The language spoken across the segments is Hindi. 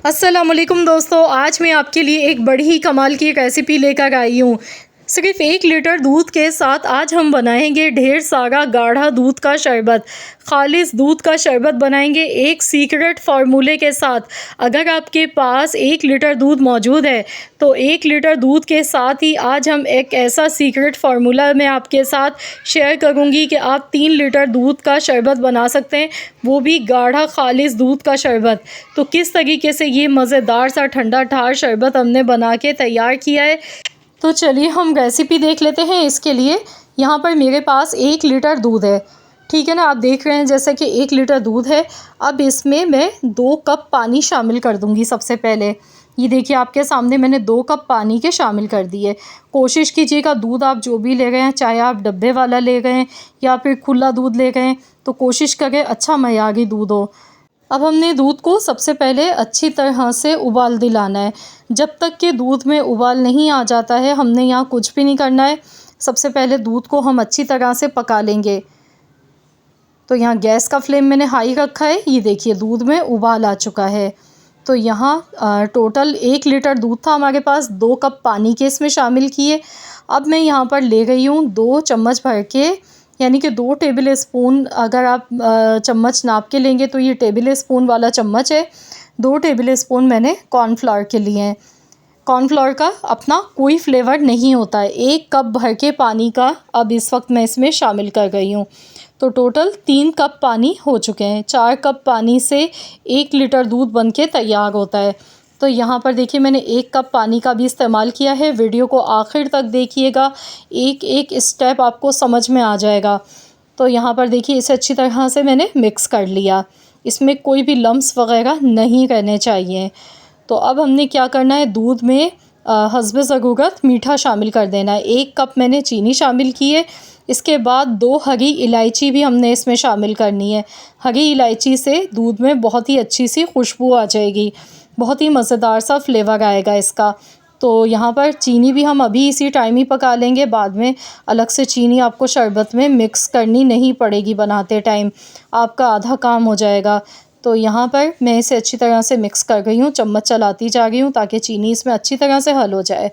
अस्सलाम वालेकुम दोस्तों, आज मैं आपके लिए एक बड़ी ही कमाल की रेसिपी लेकर आई हूँ। सिर्फ 1 लीटर दूध के साथ आज हम बनाएंगे ढेर सारा गाढ़ा दूध का शरबत। खालिस दूध का शरबत बनाएंगे एक सीक्रेट फार्मूले के साथ। अगर आपके पास 1 लीटर दूध मौजूद है तो 1 लीटर दूध के साथ ही आज हम एक ऐसा सीक्रेट फार्मूला मैं आपके साथ शेयर करूंगी कि आप 3 लीटर दूध का शरबत बना सकते हैं, वो भी गाढ़ा खालिस दूध का शरबत। तो किस तरीके से ये मज़ेदार सा ठंडा ठार शरबत हमने बना के तैयार किया है, तो चलिए हम रेसिपी देख लेते हैं। इसके लिए यहाँ पर मेरे पास 1 लीटर दूध है, ठीक है ना। आप देख रहे हैं जैसे कि 1 लीटर दूध है। अब इसमें मैं 2 कप पानी शामिल कर दूंगी। सबसे पहले ये देखिए आपके सामने मैंने 2 कप पानी के शामिल कर दिए। कोशिश कीजिएगा दूध आप जो भी ले रहे हैं, चाहे आप डब्बे वाला ले गए हैं या फिर खुला दूध ले गए हैं, तो कोशिश करें अच्छा मयारी दूध हो। अब हमने दूध को सबसे पहले अच्छी तरह से उबाल दिलाना है। जब तक कि दूध में उबाल नहीं आ जाता है हमने यहाँ कुछ भी नहीं करना है। सबसे पहले दूध को हम अच्छी तरह से पका लेंगे। तो यहाँ गैस का फ्लेम मैंने हाई रखा है। ये देखिए दूध में उबाल आ चुका है। तो यहाँ टोटल 1 लीटर दूध था हमारे पास, 2 कप पानी के इसमें शामिल किए। अब मैं यहाँ पर ले गई हूँ 2 चम्मच भर के, यानी कि 2 टेबल स्पून। अगर आप चम्मच नाप के लेंगे तो ये टेबल स्पून वाला चम्मच है। 2 टेबल स्पून मैंने कॉर्नफ्लावर के लिए हैं। कॉर्नफ्लावर का अपना कोई फ्लेवर नहीं होता है। 1 कप भर के पानी का अब इस वक्त मैं इसमें शामिल कर गई हूँ। तो टोटल 3 कप पानी हो चुके हैं। 4 कप पानी से 1 लीटर दूध बन के तैयार होता है। तो यहाँ पर देखिए मैंने 1 कप पानी का भी इस्तेमाल किया है। वीडियो को आखिर तक देखिएगा, एक एक स्टेप आपको समझ में आ जाएगा। तो यहाँ पर देखिए इसे अच्छी तरह से मैंने मिक्स कर लिया। इसमें कोई भी लम्स वगैरह नहीं रहने चाहिए। तो अब हमने क्या करना है, दूध में हस्बे ज़रूरत मीठा शामिल कर देना है। 1 कप मैंने चीनी शामिल की है। इसके बाद 2 हरी इलायची भी हमने इसमें शामिल करनी है। हरी इलायची से दूध में बहुत ही अच्छी सी खुशबू आ जाएगी, बहुत ही मज़ेदार सा फ्लेवर आएगा इसका। तो यहाँ पर चीनी भी हम अभी इसी टाइम ही पका लेंगे, बाद में अलग से चीनी आपको शरबत में मिक्स करनी नहीं पड़ेगी। बनाते टाइम आपका आधा काम हो जाएगा। तो यहाँ पर मैं इसे अच्छी तरह से मिक्स कर गई हूँ, चम्मच चलाती जा रही हूँ ताकि चीनी इसमें अच्छी तरह से हल हो जाए।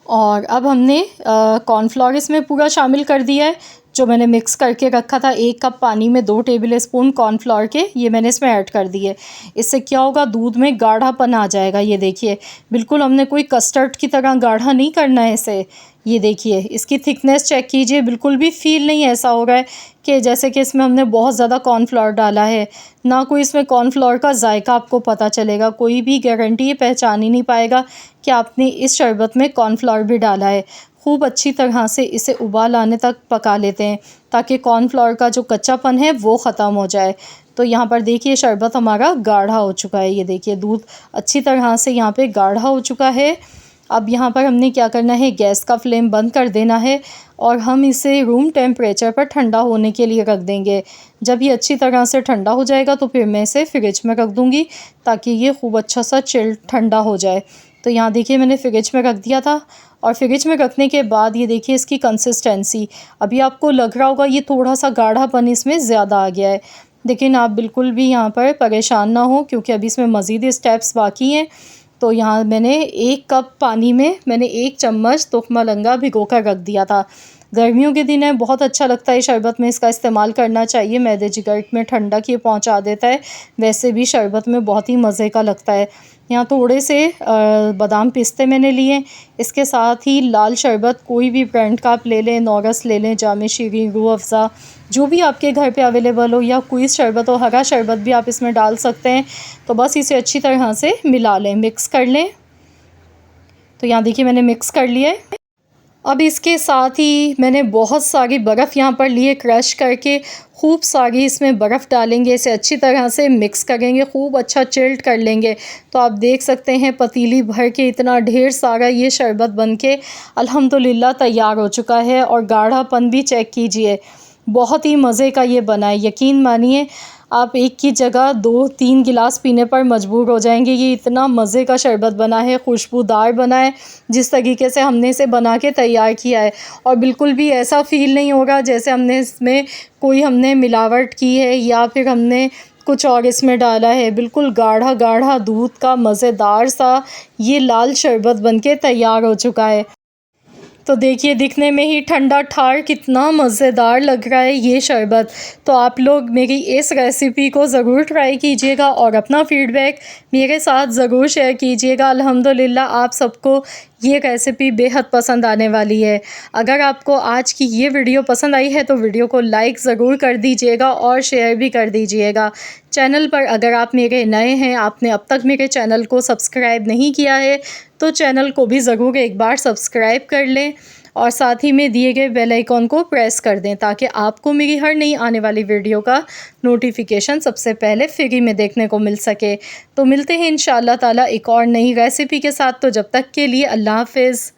और अब हमने कॉर्नफ्लोर इसमें पूरा शामिल कर दिया है। जो मैंने मिक्स करके रखा था 1 कप पानी में 2 टेबल स्पून कॉर्नफ्लोर के, ये मैंने इसमें ऐड कर दिए। इससे क्या होगा, दूध में गाढ़ापन आ जाएगा। ये देखिए बिल्कुल हमने कोई कस्टर्ड की तरह गाढ़ा नहीं करना है इसे। ये देखिए इसकी थिकनेस चेक कीजिए, बिल्कुल भी फील नहीं ऐसा हो रहा है कि जैसे कि इसमें हमने बहुत ज़्यादा कॉर्नफ्लोर डाला है। ना कोई इसमें कॉर्नफ्लोर का जायका आपको पता चलेगा। कोई भी गारंटी पहचान ही नहीं पाएगा कि आपने इस शरबत में कॉर्नफ्लोर भी डाला है। खूब अच्छी तरह से इसे उबाल आने तक पका लेते हैं ताकि कॉर्नफ्लोर का जो कच्चापन है वो ख़त्म हो जाए। तो यहाँ पर देखिए शरबत हमारा गाढ़ा हो चुका है। ये देखिए दूध अच्छी तरह से यहाँ पे गाढ़ा हो चुका है। अब यहाँ पर हमने क्या करना है, गैस का फ्लेम बंद कर देना है और हम इसे रूम टेम्परेचर पर ठंडा होने के लिए रख देंगे। जब ये अच्छी तरह से ठंडा हो जाएगा तो फिर मैं इसे फ्रिज में रख दूँगी ताकि ये खूब अच्छा सा चिल्ड ठंडा हो जाए। तो यहाँ देखिए मैंने फ्रिज में रख दिया था और फ्रिज में रखने के बाद ये देखिए इसकी कंसिस्टेंसी, अभी आपको लग रहा होगा ये थोड़ा सा गाढ़ापन इसमें ज़्यादा आ गया है। लेकिन आप बिल्कुल भी यहाँ पर परेशान ना हो क्योंकि अभी इसमें मज़ीद स्टेप्स बाकी हैं। तो यहाँ मैंने 1 कप पानी में मैंने 1 चम्मच तुख्मा लंगा भिगो कर रख दिया था। गर्मियों के दिन है, बहुत अच्छा लगता है शरबत में, इसका इस्तेमाल करना चाहिए। मैदे जिगर में ठंडक ये पहुँचा देता है। वैसे भी शरबत में बहुत ही मज़े का लगता है। यहाँ थोड़े से बादाम पिस्ते मैंने लिए। इसके साथ ही लाल शरबत कोई भी ब्रांड का आप ले लें, नौरस ले लें, जामे शीरी, रूह अफ़ज़ा, जो भी आपके घर पे अवेलेबल हो, या कोई शरबत हो, हरा शरबत भी आप इसमें डाल सकते हैं। तो बस इसे अच्छी तरह से मिला लें, मिक्स कर लें। तो यहाँ देखिए मैंने मिक्स कर लिया है। अब इसके साथ ही मैंने बहुत सारी बर्फ़ यहाँ पर लिए, क्रश करके खूब सारी इसमें बर्फ़ डालेंगे। इसे अच्छी तरह से मिक्स करेंगे, खूब अच्छा चिल्ड कर लेंगे। तो आप देख सकते हैं पतीली भर के इतना ढेर सारा ये शरबत बनके अल्हम्दुलिल्लाह तैयार हो चुका है। और गाढ़ापन भी चेक कीजिए, बहुत ही मज़े का ये बना है। यकीन मानिए आप एक की जगह 2-3 गिलास पीने पर मजबूर हो जाएंगे। ये इतना मज़े का शरबत बना है, खुशबूदार बना है जिस तरीके से हमने इसे बना के तैयार किया है। और बिल्कुल भी ऐसा फ़ील नहीं होगा जैसे हमने इसमें कोई हमने मिलावट की है या फिर हमने कुछ और इसमें डाला है। बिल्कुल गाढ़ा गाढ़ा दूध का मज़ेदार सा ये लाल शरबत बनके तैयार हो चुका है। तो देखिए दिखने में ही ठंडा ठार कितना मज़ेदार लग रहा है ये शरबत। तो आप लोग मेरी इस रेसिपी को ज़रूर ट्राई कीजिएगा और अपना फ़ीडबैक मेरे साथ ज़रूर शेयर कीजिएगा। अल्हम्दुलिल्लाह आप सबको ये रेसिपी बेहद पसंद आने वाली है। अगर आपको आज की ये वीडियो पसंद आई है तो वीडियो को लाइक ज़रूर कर दीजिएगा और शेयर भी कर दीजिएगा। चैनल पर अगर आप मेरे नए हैं, आपने अब तक मेरे चैनल को सब्सक्राइब नहीं किया है तो चैनल को भी ज़रूर एक बार सब्सक्राइब कर लें और साथ ही में दिए गए बेल आइकॉन को प्रेस कर दें ताकि आपको मेरी हर नई आने वाली वीडियो का नोटिफिकेशन सबसे पहले फ्री में देखने को मिल सके। तो मिलते हैं इंशाअल्लाह ताला एक और नई रेसिपी के साथ। तो जब तक के लिए अल्लाह हाफ़िज़।